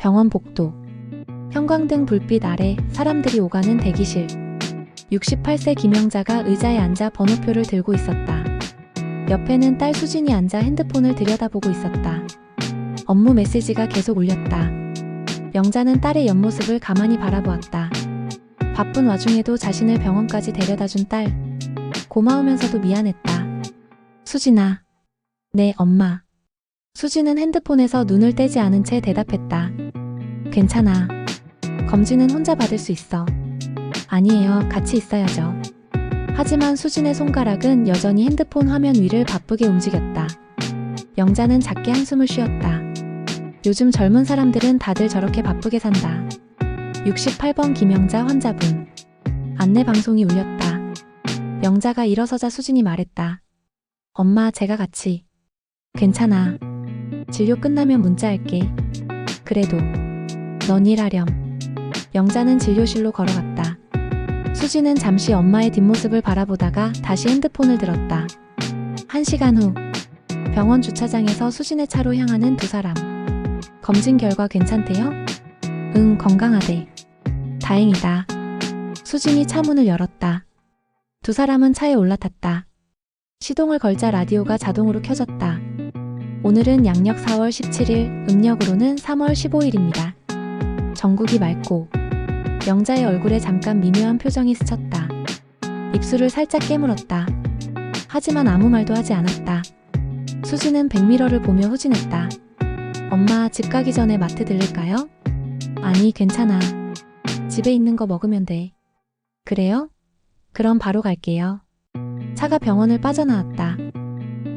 병원 복도. 형광등 불빛 아래 사람들이 오가는 대기실. 68세 김영자가 의자에 앉아 번호표를 들고 있었다. 옆에는 딸 수진이 앉아 핸드폰을 들여다보고 있었다. 업무 메시지가 계속 울렸다. 영자는 딸의 옆모습을 가만히 바라보았다. 바쁜 와중에도 자신을 병원까지 데려다준 딸. 고마우면서도 미안했다. 수진아. 네, 엄마. 수진은 핸드폰에서 눈을 떼지 않은 채 대답했다. 괜찮아. 검진은 혼자 받을 수 있어. 아니에요. 같이 있어야죠. 하지만 수진의 손가락은 여전히 핸드폰 화면 위를 바쁘게 움직였다. 영자는 작게 한숨을 쉬었다. 요즘 젊은 사람들은 다들 저렇게 바쁘게 산다. 68번 김영자 환자분. 안내 방송이 울렸다. 영자가 일어서자 수진이 말했다. 엄마, 제가 같이. 괜찮아. 진료 끝나면 문자할게. 그래도 넌 일하렴. 영자는 진료실로 걸어갔다. 수진은 잠시 엄마의 뒷모습을 바라보다가 다시 핸드폰을 들었다. 1시간 후 병원 주차장에서 수진의 차로 향하는 두 사람. 검진 결과 괜찮대요? 응, 건강하대. 다행이다. 수진이 차 문을 열었다. 두 사람은 차에 올라탔다. 시동을 걸자 라디오가 자동으로 켜졌다. 오늘은 양력 4월 17일, 음력으로는 3월 15일입니다. 전국이 맑고 영자의 얼굴에 잠깐 미묘한 표정이 스쳤다. 입술을 살짝 깨물었다. 하지만 아무 말도 하지 않았다. 수진은 백미러를 보며 후진했다. 엄마, 집 가기 전에 마트 들릴까요? 아니, 괜찮아. 집에 있는 거 먹으면 돼. 그래요? 그럼 바로 갈게요. 차가 병원을 빠져나왔다.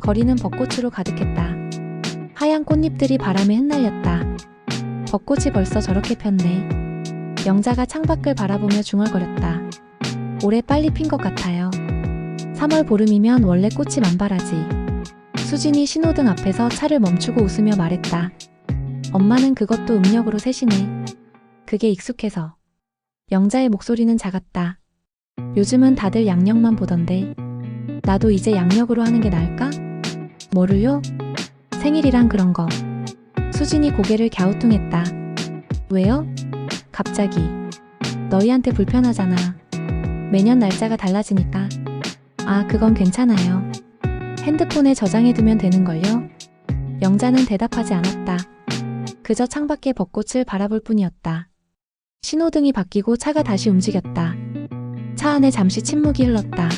거리는 벚꽃으로 가득했다. 하얀 꽃잎들이 바람에 흩날렸다. 벚꽃이 벌써 저렇게 폈네. 영자가 창밖을 바라보며 중얼거렸다. 올해 빨리 핀 것 같아요. 3월 보름이면 원래 꽃이 만발하지. 수진이 신호등 앞에서 차를 멈추고 웃으며 말했다. 엄마는 그것도 음력으로 세시네. 그게 익숙해서. 영자의 목소리는 작았다. 요즘은 다들 양력만 보던데. 나도 이제 양력으로 하는 게 나을까? 뭐를요? 생일이랑 그런 거. 수진이 고개를 갸우뚱했다. 왜요? 갑자기. 너희한테 불편하잖아. 매년 날짜가 달라지니까. 아, 그건 괜찮아요. 핸드폰에 저장해두면 되는걸요? 영자는 대답하지 않았다. 그저 창밖의 벚꽃을 바라볼 뿐이었다. 신호등이 바뀌고 차가 다시 움직였다. 차 안에 잠시 침묵이 흘렀다.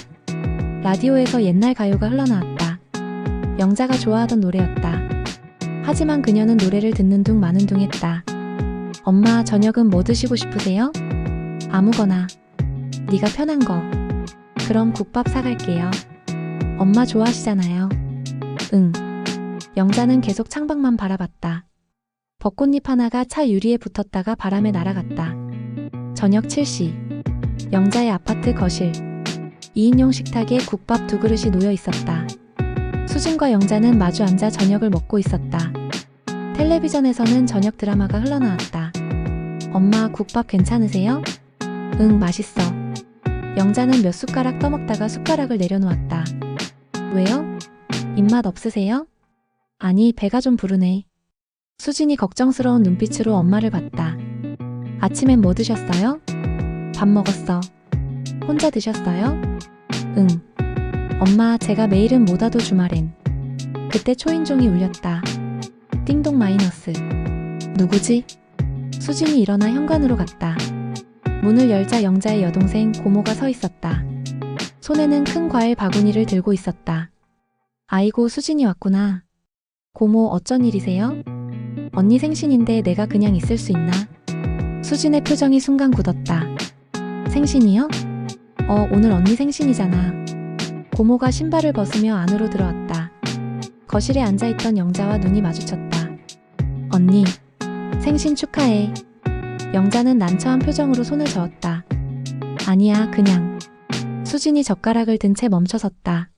라디오에서 옛날 가요가 흘러나왔다. 영자가 좋아하던 노래였다. 하지만 그녀는 노래를 듣는 둥 마는 둥 했다. 엄마, 저녁은 뭐 드시고 싶으세요? 아무거나. 네가 편한 거. 그럼 국밥 사갈게요. 엄마 좋아하시잖아요. 응. 영자는 계속 창밖만 바라봤다. 벚꽃잎 하나가 차 유리에 붙었다가 바람에 날아갔다. 저녁 7시. 영자의 아파트 거실. 2인용 식탁에 국밥 2그릇이 놓여 있었다. 수진과 영자는 마주 앉아 저녁을 먹고 있었다. 텔레비전에서는 저녁 드라마가 흘러나왔다. 엄마, 국밥 괜찮으세요? 응, 맛있어. 영자는 몇 숟가락 떠먹다가 숟가락을 내려놓았다. 왜요? 입맛 없으세요? 아니, 배가 좀 부르네. 수진이 걱정스러운 눈빛으로 엄마를 봤다. 아침엔 뭐 드셨어요? 밥 먹었어. 혼자 드셨어요? 응. 엄마, 제가 매일은 못 와도 주말엔. 그때 초인종이 울렸다. 띵동 마이너스. 누구지? 수진이 일어나 현관으로 갔다. 문을 열자 영자의 여동생 고모가 서 있었다. 손에는 큰 과일 바구니를 들고 있었다. 아이고, 수진이 왔구나. 고모, 어쩐 일이세요? 언니 생신인데 내가 그냥 있을 수 있나? 수진의 표정이 순간 굳었다. 생신이요? 오늘 언니 생신이잖아. 고모가 신발을 벗으며 안으로 들어왔다. 거실에 앉아있던 영자와 눈이 마주쳤다. 언니, 생신 축하해. 영자는 난처한 표정으로 손을 저었다. 아니야, 그냥. 수진이 젓가락을 든 채 멈춰섰다.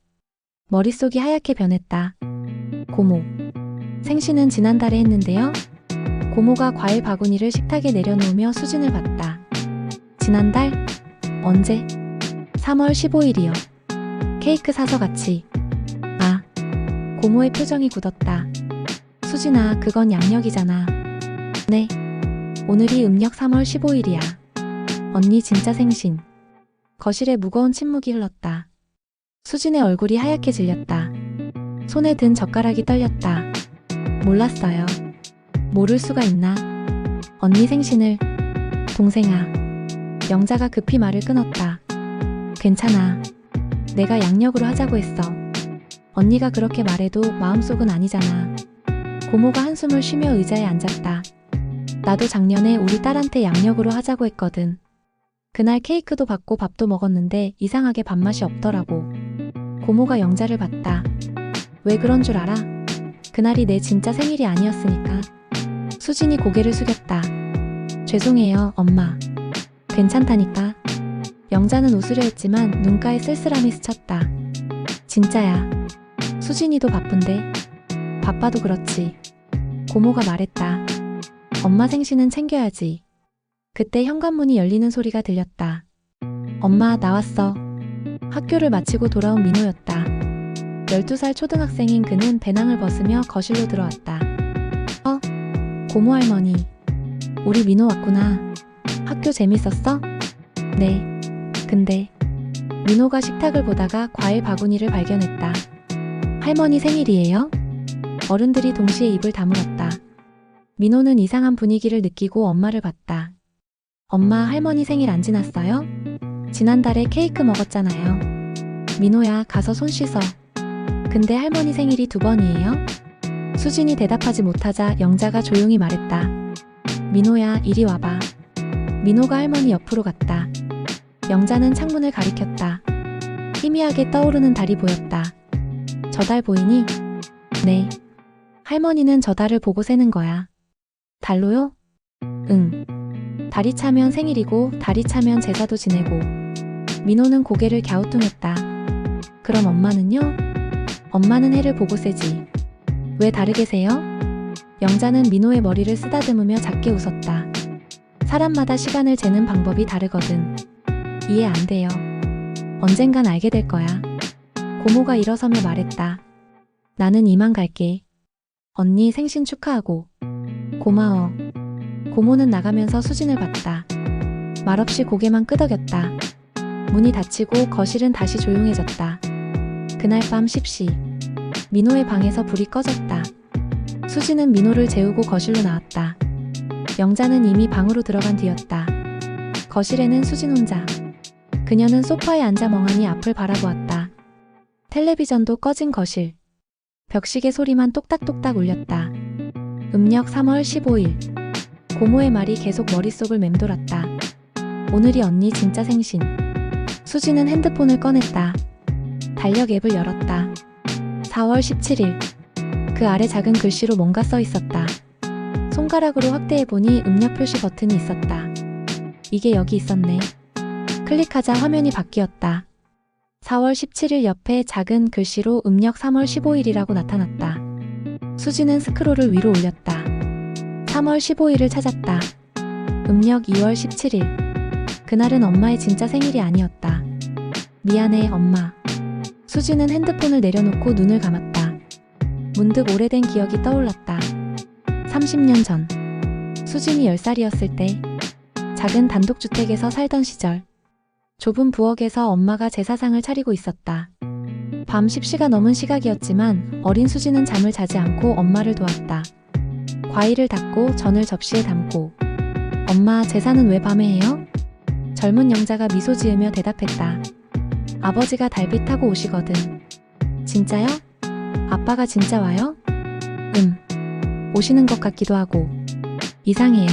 머릿속이 하얗게 변했다. 고모. 생신은 지난달에 했는데요? 고모가 과일 바구니를 식탁에 내려놓으며 수진을 봤다. 지난달? 언제? 3월 15일이요. 케이크 사서 같이. 아. 고모의 표정이 굳었다. 수진아, 그건 양력이잖아. 네. 오늘이 음력 3월 15일이야. 언니 진짜 생신. 거실에 무거운 침묵이 흘렀다. 수진의 얼굴이 하얗게 질렸다. 손에 든 젓가락이 떨렸다. 몰랐어요. 모를 수가 있나? 언니 생신을. 동생아. 영자가 급히 말을 끊었다. 괜찮아. 내가 양력으로 하자고 했어. 언니가 그렇게 말해도 마음속은 아니잖아. 고모가 한숨을 쉬며 의자에 앉았다. 나도 작년에 우리 딸한테 양력으로 하자고 했거든. 그날 케이크도 받고 밥도 먹었는데 이상하게 밥맛이 없더라고. 고모가 영자를 봤다. 왜 그런 줄 알아? 그날이 내 진짜 생일이 아니었으니까. 수진이 고개를 숙였다. 죄송해요, 엄마. 괜찮다니까. 영자는 웃으려 했지만 눈가에 쓸쓸함이 스쳤다. 진짜야. 수진이도 바쁜데. 바빠도 그렇지. 고모가 말했다. 엄마 생신은 챙겨야지. 그때 현관문이 열리는 소리가 들렸다. 엄마, 나왔어. 학교를 마치고 돌아온 민호였다. 12살 초등학생인 그는 배낭을 벗으며 거실로 들어왔다. 고모 할머니. 우리 민호 왔구나. 학교 재밌었어? 네. 근데 민호가 식탁을 보다가 과일 바구니를 발견했다. 할머니 생일이에요? 어른들이 동시에 입을 다물었다. 민호는 이상한 분위기를 느끼고 엄마를 봤다. 엄마, 할머니 생일 안 지났어요? 지난달에 케이크 먹었잖아요. 민호야, 가서 손 씻어. 근데 할머니 생일이 2번이에요? 수진이 대답하지 못하자 영자가 조용히 말했다. 민호야, 이리 와봐. 민호가 할머니 옆으로 갔다. 영자는 창문을 가리켰다. 희미하게 떠오르는 달이 보였다. 저 달 보이니? 네. 할머니는 저 달을 보고 세는 거야. 달로요? 응. 달이 차면 생일이고 달이 차면 제사도 지내고. 민호는 고개를 갸우뚱했다. 그럼 엄마는요? 엄마는 해를 보고 세지. 왜 다르게 세요? 영자는 민호의 머리를 쓰다듬으며 작게 웃었다. 사람마다 시간을 재는 방법이 다르거든. 이해 안 돼요. 언젠간 알게 될 거야. 고모가 일어서며 말했다. 나는 이만 갈게. 언니 생신 축하하고. 고마워. 고모는 나가면서 수진을 봤다. 말없이 고개만 끄덕였다. 문이 닫히고 거실은 다시 조용해졌다. 그날 밤 10시. 민호의 방에서 불이 꺼졌다. 수진은 민호를 재우고 거실로 나왔다. 영자는 이미 방으로 들어간 뒤였다. 거실에는 수진 혼자. 그녀는 소파에 앉아 멍하니 앞을 바라보았다. 텔레비전도 꺼진 거실. 벽시계 소리만 똑딱똑딱 울렸다. 음력 3월 15일. 고모의 말이 계속 머릿속을 맴돌았다. 오늘이 언니 진짜 생신. 수진은 핸드폰을 꺼냈다. 달력 앱을 열었다. 4월 17일. 그 아래 작은 글씨로 뭔가 써 있었다. 손가락으로 확대해보니 음력 표시 버튼이 있었다. 이게 여기 있었네. 클릭하자 화면이 바뀌었다. 4월 17일 옆에 작은 글씨로 음력 3월 15일이라고 나타났다. 수지는 스크롤을 위로 올렸다. 3월 15일을 찾았다. 음력 2월 17일. 그날은 엄마의 진짜 생일이 아니었다. 미안해, 엄마. 수지는 핸드폰을 내려놓고 눈을 감았다. 문득 오래된 기억이 떠올랐다. 30년 전. 수진이 10살이었을 때. 작은 단독주택에서 살던 시절. 좁은 부엌에서 엄마가 제사상을 차리고 있었다. 밤 10시가 넘은 시각이었지만 어린 수지는 잠을 자지 않고 엄마를 도왔다. 과일을 닦고 전을 접시에 담고. 엄마, 제사는 왜 밤에 해요? 젊은 영자가 미소 지으며 대답했다. 아버지가 달빛 타고 오시거든. 진짜요? 아빠가 진짜 와요? 오시는 것 같기도 하고. 이상해요.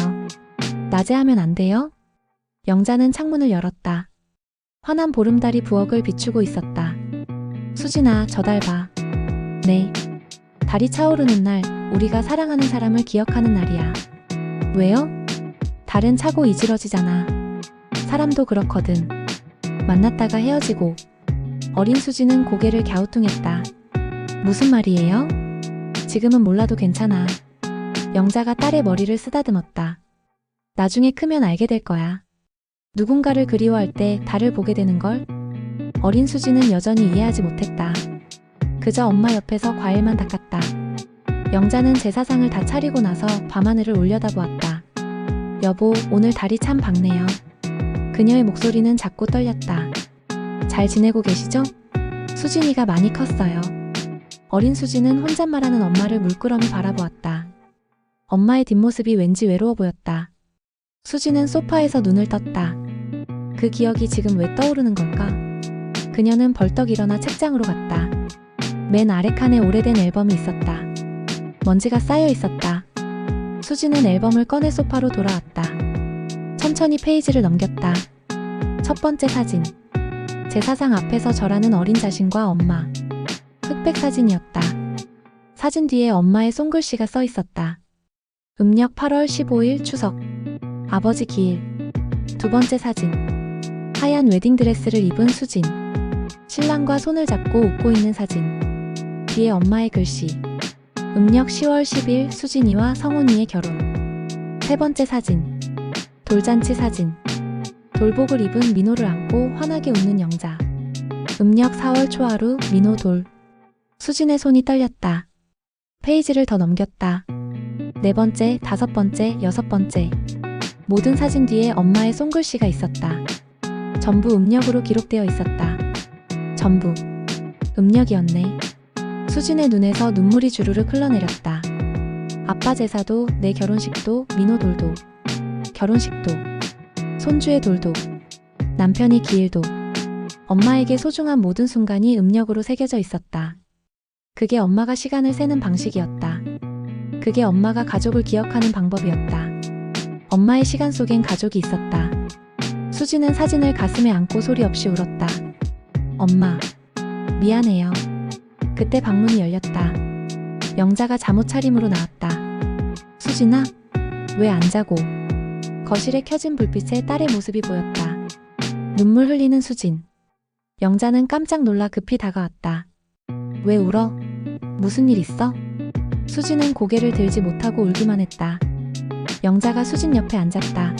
낮에 하면 안 돼요? 영자는 창문을 열었다. 환한 보름달이 부엌을 비추고 있었다. 수진아, 저 달 봐. 네. 달이 차오르는 날, 우리가 사랑하는 사람을 기억하는 날이야. 왜요? 달은 차고 이지러지잖아. 사람도 그렇거든. 만났다가 헤어지고. 어린 수지는 고개를 갸우뚱했다. 무슨 말이에요? 지금은 몰라도 괜찮아. 영자가 딸의 머리를 쓰다듬었다. 나중에 크면 알게 될 거야. 누군가를 그리워할 때 달을 보게 되는 걸. 어린 수지는 여전히 이해하지 못했다. 그저 엄마 옆에서 과일만 닦았다. 영자는 제사상을 다 차리고 나서 밤하늘을 올려다보았다. 여보, 오늘 달이 참 밝네요. 그녀의 목소리는 작고 떨렸다. 잘 지내고 계시죠? 수진이가 많이 컸어요. 어린 수진은 혼잣말하는 엄마를 물끄러미 바라보았다. 엄마의 뒷모습이 왠지 외로워 보였다. 수진은 소파에서 눈을 떴다. 그 기억이 지금 왜 떠오르는 걸까? 그녀는 벌떡 일어나 책장으로 갔다. 맨 아래 칸에 오래된 앨범이 있었다. 먼지가 쌓여 있었다. 수진은 앨범을 꺼내 소파로 돌아왔다. 천천히 페이지를 넘겼다. 첫 번째 사진. 제사상 앞에서 절하는 어린 자신과 엄마. 흑백 사진이었다. 사진 뒤에 엄마의 손글씨가 써 있었다. 음력 8월 15일 추석. 아버지 기일. 두 번째 사진. 하얀 웨딩드레스를 입은 수진. 신랑과 손을 잡고 웃고 있는 사진. 뒤에 엄마의 글씨. 음력 10월 10일 수진이와 성훈이의 결혼. 세 번째 사진. 돌잔치 사진. 돌복을 입은 민호를 안고 환하게 웃는 영자. 음력 4월 초하루 민호 돌. 수진의 손이 떨렸다. 페이지를 더 넘겼다. 네 번째, 다섯 번째, 여섯 번째. 모든 사진 뒤에 엄마의 손글씨가 있었다. 전부 음력으로 기록되어 있었다. 전부 음력이었네. 수진의 눈에서 눈물이 주르륵 흘러내렸다. 아빠 제사도, 내 결혼식도, 민호 돌도, 결혼식도, 손주의 돌도, 남편이 기일도, 엄마에게 소중한 모든 순간이 음력으로 새겨져 있었다. 그게 엄마가 시간을 세는 방식이었다. 그게 엄마가 가족을 기억하는 방법이었다. 엄마의 시간 속엔 가족이 있었다. 수진은 사진을 가슴에 안고 소리 없이 울었다. 엄마, 미안해요. 그때 방문이 열렸다. 영자가 잠옷 차림으로 나왔다. 수진아, 왜 안 자고? 거실에 켜진 불빛에 딸의 모습이 보였다. 눈물 흘리는 수진. 영자는 깜짝 놀라 급히 다가왔다. 왜 울어? 무슨 일 있어? 수진은 고개를 들지 못하고 울기만 했다. 영자가 수진 옆에 앉았다.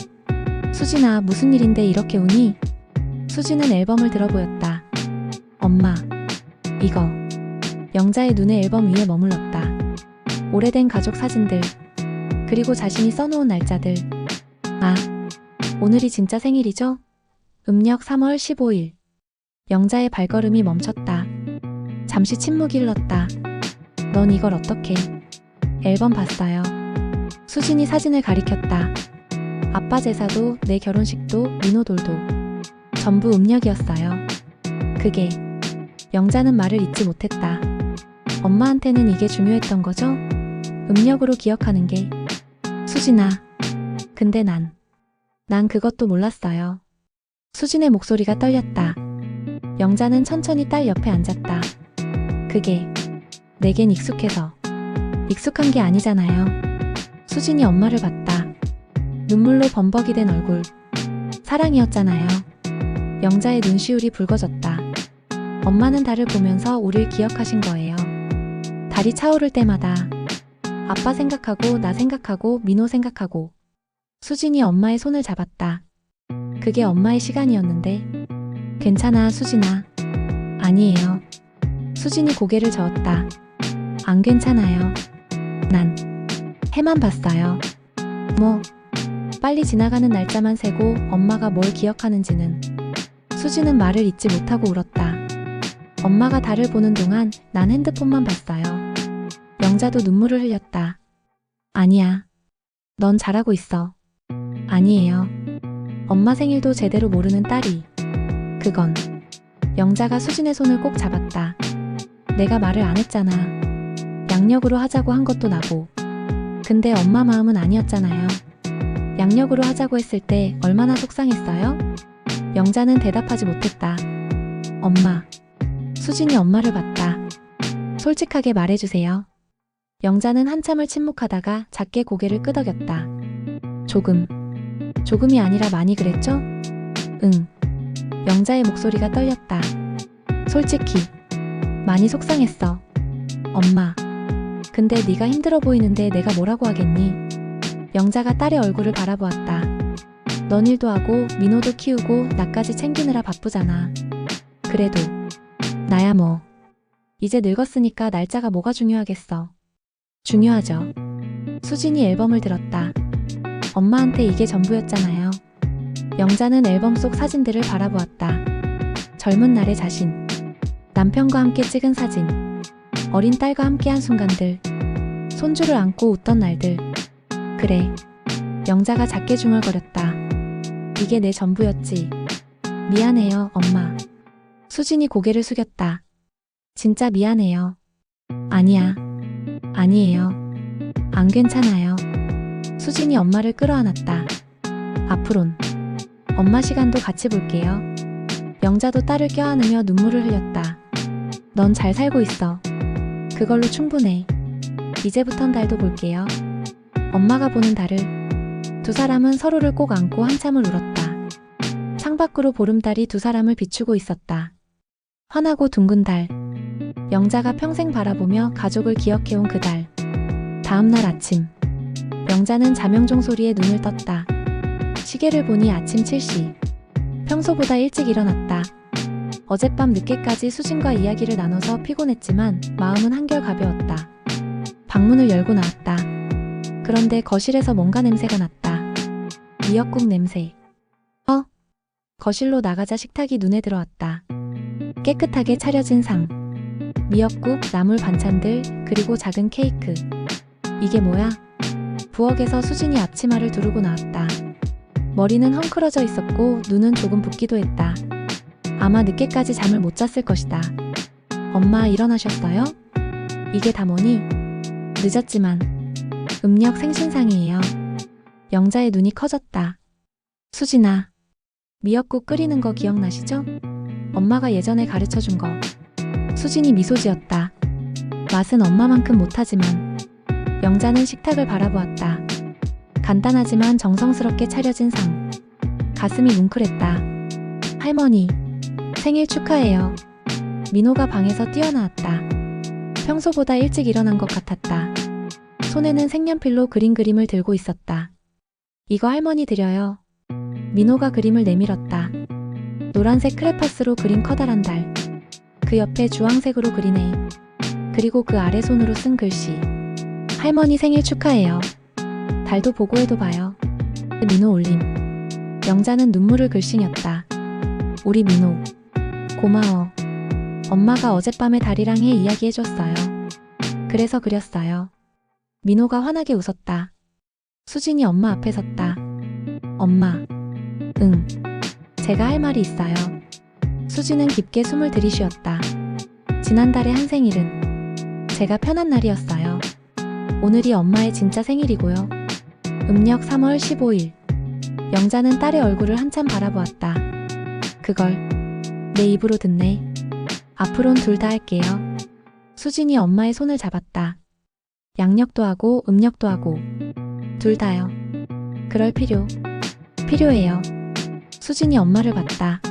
수진아, 무슨 일인데 이렇게 우니? 수진은 앨범을 들어 보였다. 엄마, 이거. 영자의 눈에 앨범 위에 머물렀다. 오래된 가족 사진들, 그리고 자신이 써놓은 날짜들. 아, 오늘이 진짜 생일이죠? 음력 3월 15일. 영자의 발걸음이 멈췄다. 잠시 침묵이 흘렀다. 넌 이걸 어떻게? 앨범 봤어요. 수진이 사진을 가리켰다. 아빠 제사도, 내 결혼식도, 민호돌도 전부 음력이었어요. 그게. 영자는 말을 잇지 못했다. 엄마한테는 이게 중요했던 거죠? 음력으로 기억하는 게. 수진아, 근데 난 그것도 몰랐어요. 수진의 목소리가 떨렸다. 영자는 천천히 딸 옆에 앉았다. 그게 내겐 익숙해서. 익숙한 게 아니잖아요. 수진이 엄마를 봤다. 눈물로 범벅이 된 얼굴. 사랑이었잖아요. 영자의 눈시울이 붉어졌다. 엄마는 달을 보면서 우릴 기억하신 거예요. 달이 차오를 때마다 아빠 생각하고, 나 생각하고, 민호 생각하고. 수진이 엄마의 손을 잡았다. 그게 엄마의 시간이었는데. 괜찮아, 수진아. 아니에요. 수진이 고개를 저었다. 안 괜찮아요. 난 해만 봤어요. 뭐, 빨리 지나가는 날짜만 세고 엄마가 뭘 기억하는지는. 수진은 말을 잇지 못하고 울었다. 엄마가 달을 보는 동안 난 핸드폰만 봤어요. 영자도 눈물을 흘렸다. 아니야. 넌 잘하고 있어. 아니에요. 엄마 생일도 제대로 모르는 딸이. 그건. 영자가 수진의 손을 꼭 잡았다. 내가 말을 안 했잖아. 양력으로 하자고 한 것도 나고. 근데 엄마 마음은 아니었잖아요. 양력으로 하자고 했을 때 얼마나 속상했어요? 영자는 대답하지 못했다. 엄마. 수진이 엄마를 봤다. 솔직하게 말해주세요. 영자는 한참을 침묵하다가 작게 고개를 끄덕였다. 조금이 아니라 많이 그랬죠? 응. 영자의 목소리가 떨렸다. 솔직히 많이 속상했어. 엄마. 근데 네가 힘들어 보이는데 내가 뭐라고 하겠니? 영자가 딸의 얼굴을 바라보았다. 넌 일도 하고 민호도 키우고 나까지 챙기느라 바쁘잖아. 그래도 나야 뭐. 이제 늙었으니까 날짜가 뭐가 중요하겠어. 중요하죠. 수진이 앨범을 들었다. 엄마한테 이게 전부였잖아요. 영자는 앨범 속 사진들을 바라보았다. 젊은 날의 자신, 남편과 함께 찍은 사진, 어린 딸과 함께한 순간들, 손주를 안고 웃던 날들. 그래, 영자가 작게 중얼거렸다. 이게 내 전부였지. 미안해요, 엄마. 수진이 고개를 숙였다. 진짜 미안해요. 아니야. 아니에요. 안 괜찮아요. 수진이 엄마를 끌어안았다. 앞으론 엄마 시간도 같이 볼게요. 영자도 딸을 껴안으며 눈물을 흘렸다. 넌 잘 살고 있어. 그걸로 충분해. 이제부턴 달도 볼게요. 엄마가 보는 달을. 두 사람은 서로를 꼭 안고 한참을 울었다. 창밖으로 보름달이 두 사람을 비추고 있었다. 환하고 둥근 달. 영자가 평생 바라보며 가족을 기억해온 그 달. 다음날 아침. 영자는 자명종 소리에 눈을 떴다. 시계를 보니 아침 7시. 평소보다 일찍 일어났다. 어젯밤 늦게까지 수진과 이야기를 나눠서 피곤했지만 마음은 한결 가벼웠다. 방문을 열고 나왔다. 그런데 거실에서 뭔가 냄새가 났다. 미역국 냄새. 거실로 나가자 식탁이 눈에 들어왔다. 깨끗하게 차려진 상. 미역국, 나물 반찬들, 그리고 작은 케이크. 이게 뭐야? 부엌에서 수진이 앞치마를 두르고 나왔다. 머리는 헝클어져 있었고 눈은 조금 붓기도 했다. 아마 늦게까지 잠을 못 잤을 것이다. 엄마 일어나셨어요? 이게 다 뭐니? 늦었지만 음력 생신상이에요. 영자의 눈이 커졌다. 수진아, 미역국 끓이는 거 기억나시죠? 엄마가 예전에 가르쳐준 거. 수진이 미소 지었다. 맛은 엄마만큼 못하지만. 영자는 식탁을 바라보았다. 간단하지만 정성스럽게 차려진 상. 가슴이 뭉클했다. 할머니, 생일 축하해요. 민호가 방에서 뛰어나왔다. 평소보다 일찍 일어난 것 같았다. 손에는 색연필로 그린 그림을 들고 있었다. 이거 할머니 드려요. 민호가 그림을 내밀었다. 노란색 크레파스로 그린 커다란 달. 그 옆에 주황색으로 그린 애. 그리고 그 아래 손으로 쓴 글씨. 할머니 생일 축하해요. 달도 보고해도 봐요. 민호 올림. 영자는 눈물을 글썽였다. 우리 민호. 고마워. 엄마가 어젯밤에 달이랑 해 이야기해줬어요. 그래서 그렸어요. 민호가 환하게 웃었다. 수진이 엄마 앞에 섰다. 엄마. 응. 제가 할 말이 있어요. 수진은 깊게 숨을 들이쉬었다. 지난달의 한 생일은 제가 편한 날이었어요. 오늘이 엄마의 진짜 생일이고요. 음력 3월 15일. 영자는 딸의 얼굴을 한참 바라보았다. 그걸 내 입으로 듣네. 앞으론 둘 다 할게요. 수진이 엄마의 손을 잡았다. 양력도 하고 음력도 하고 둘 다요. 그럴 필요해요. 수진이 엄마를 봤다.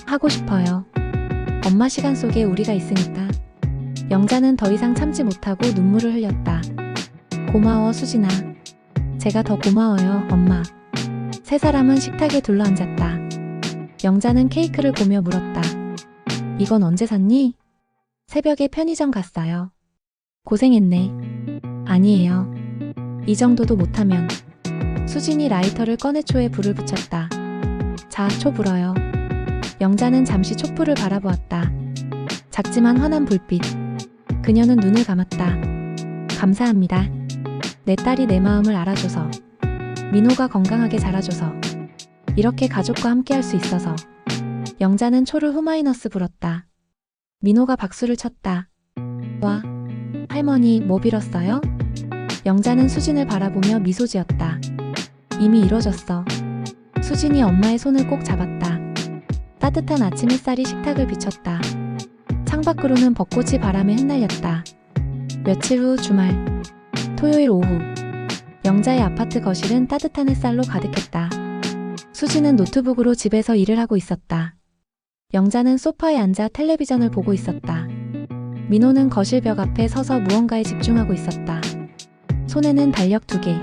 하고 싶어요. 엄마 시간 속에 우리가 있으니까. 영자는 더 이상 참지 못하고 눈물을 흘렸다. 고마워 수진아. 제가 더 고마워요 엄마. 세 사람은 식탁에 둘러앉았다. 영자는 케이크를 보며 물었다. 이건 언제 샀니? 새벽에 편의점 갔어요. 고생했네. 아니에요. 이 정도도 못하면. 수진이 라이터를 꺼내 초에 불을 붙였다. 자, 초 불어요. 영자는 잠시 촛불을 바라보았다. 작지만 환한 불빛. 그녀는 눈을 감았다. 감사합니다. 내 딸이 내 마음을 알아줘서. 민호가 건강하게 자라줘서. 이렇게 가족과 함께 할 수 있어서. 영자는 초를 후마이너스 불었다. 민호가 박수를 쳤다. 와, 할머니 뭐 빌었어요? 영자는 수진을 바라보며 미소 지었다. 이미 이뤄졌어. 수진이 엄마의 손을 꼭 잡았다. 따뜻한 아침 햇살이 식탁을 비쳤다. 창밖으로는 벚꽃이 바람에 흩날렸다. 며칠 후 주말. 토요일 오후. 영자의 아파트 거실은 따뜻한 햇살로 가득했다. 수진은 노트북으로 집에서 일을 하고 있었다. 영자는 소파에 앉아 텔레비전을 보고 있었다. 민호는 거실 벽 앞에 서서 무언가에 집중하고 있었다. 손에는 달력 2개.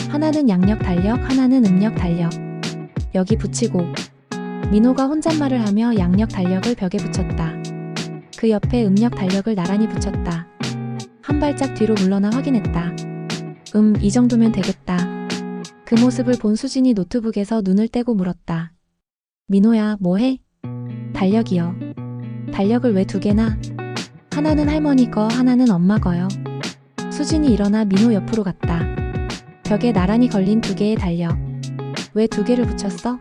하나는 양력 달력, 하나는 음력 달력. 여기 붙이고. 민호가 혼잣말을 하며 양력 달력을 벽에 붙였다. 그 옆에 음력 달력을 나란히 붙였다. 한 발짝 뒤로 물러나 확인했다. 이 정도면 되겠다. 그 모습을 본 수진이 노트북에서 눈을 떼고 물었다. 민호야, 뭐해? 달력이요. 달력을 왜 2개나? 하나는 할머니 거, 하나는 엄마 거요. 수진이 일어나 민호 옆으로 갔다. 벽에 나란히 걸린 2개의 달력. 왜 2개를 붙였어?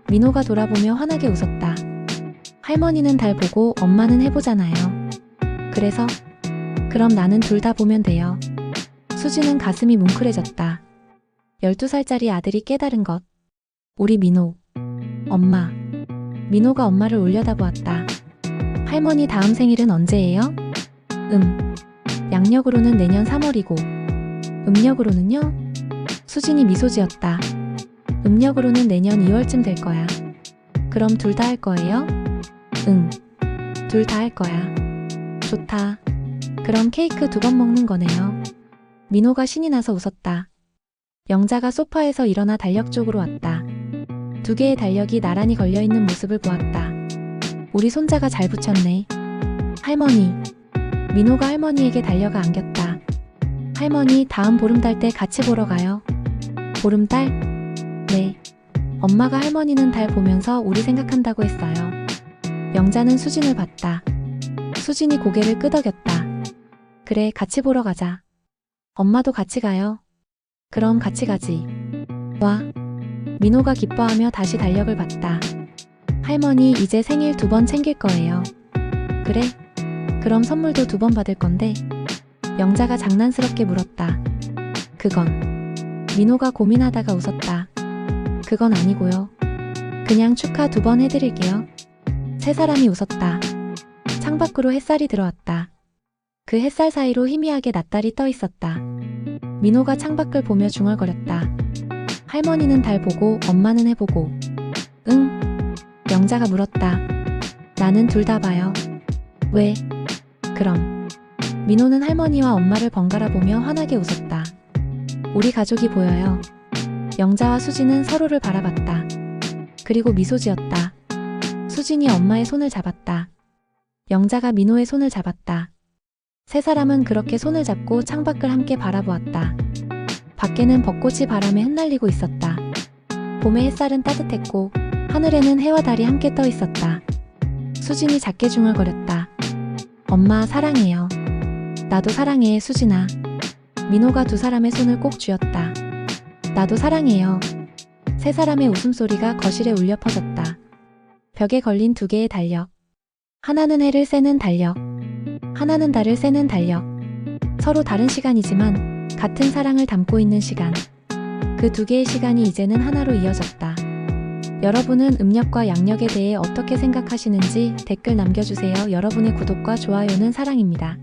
민호가 돌아보며 환하게 웃었다. 할머니는 달 보고 엄마는 해보잖아요. 그래서? 그럼 나는 둘 다 보면 돼요. 수진은 가슴이 뭉클해졌다. 12살짜리 아들이 깨달은 것. 우리 민호. 엄마. 민호가 엄마를 올려다보았다. 할머니 다음 생일은 언제예요? 양력으로는 내년 3월이고 음력으로는요? 수진이 미소 지었다. 음력으로는 내년 2월쯤 될 거야. 그럼 둘 다 할 거예요? 응. 둘 다 할 거야. 좋다. 그럼 케이크 2번 먹는 거네요. 민호가 신이 나서 웃었다. 영자가 소파에서 일어나 달력 쪽으로 왔다. 2개의 달력이 나란히 걸려있는 모습을 보았다. 우리 손자가 잘 붙였네. 할머니. 민호가 할머니에게 달력을 안겼다. 할머니, 다음 보름달 때 같이 보러 가요. 보름달? 네. 엄마가 할머니는 달 보면서 우리 생각한다고 했어요. 영자는 수진을 봤다. 수진이 고개를 끄덕였다. 그래, 같이 보러 가자. 엄마도 같이 가요. 그럼 같이 가지. 와. 민호가 기뻐하며 다시 달력을 봤다. 할머니, 이제 생일 2번 챙길 거예요. 그래? 그럼 선물도 2번 받을 건데? 영자가 장난스럽게 물었다. 그건. 민호가 고민하다가 웃었다. 그건 아니고요. 그냥 축하 2번 해드릴게요. 세 사람이 웃었다. 창밖으로 햇살이 들어왔다. 그 햇살 사이로 희미하게 낫달이 떠 있었다. 민호가 창밖을 보며 중얼거렸다. 할머니는 달 보고 엄마는 해보고. 응? 영자가 물었다. 나는 둘 다 봐요. 왜? 그럼. 민호는 할머니와 엄마를 번갈아 보며 환하게 웃었다. 우리 가족이 보여요. 영자와 수진은 서로를 바라봤다. 그리고 미소 지었다. 수진이 엄마의 손을 잡았다. 영자가 민호의 손을 잡았다. 세 사람은 그렇게 손을 잡고 창밖을 함께 바라보았다. 밖에는 벚꽃이 바람에 흩날리고 있었다. 봄의 햇살은 따뜻했고 하늘에는 해와 달이 함께 떠 있었다. 수진이 작게 중얼거렸다. 엄마 사랑해요. 나도 사랑해, 수진아. 민호가 2사람의 손을 꼭 쥐었다. 나도 사랑해요. 세 사람의 웃음소리가 거실에 울려 퍼졌다. 벽에 걸린 2개의 달력. 하나는 해를 세는 달력. 하나는 달을 세는 달력. 서로 다른 시간이지만 같은 사랑을 담고 있는 시간. 그 2개의 시간이 이제는 하나로 이어졌다. 여러분은 음력과 양력에 대해 어떻게 생각하시는지 댓글 남겨주세요. 여러분의 구독과 좋아요는 사랑입니다.